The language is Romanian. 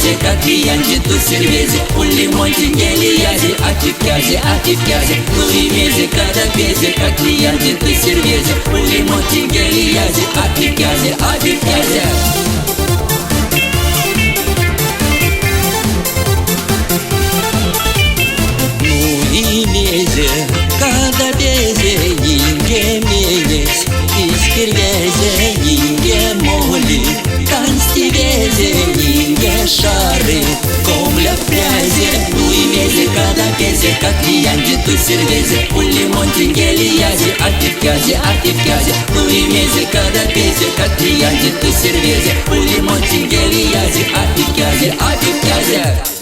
mese, catriange, tu cerveze, un limonte, gheliaze, atipiaze, lui mese, cada pese, catriange, tu cerveze, un limonte, gheliaze, atipiaze. Cada beze, inge meles, iskirveze, inge moli, canstiveze, inge șare, cum le preaze, lui meze, cada beze, catriange, tu cerveze, un limonte, gheliaze, atipiaze, lui meze, cada beze, catriange, tu cerveze, un limonte, gheliaze, atipiaze.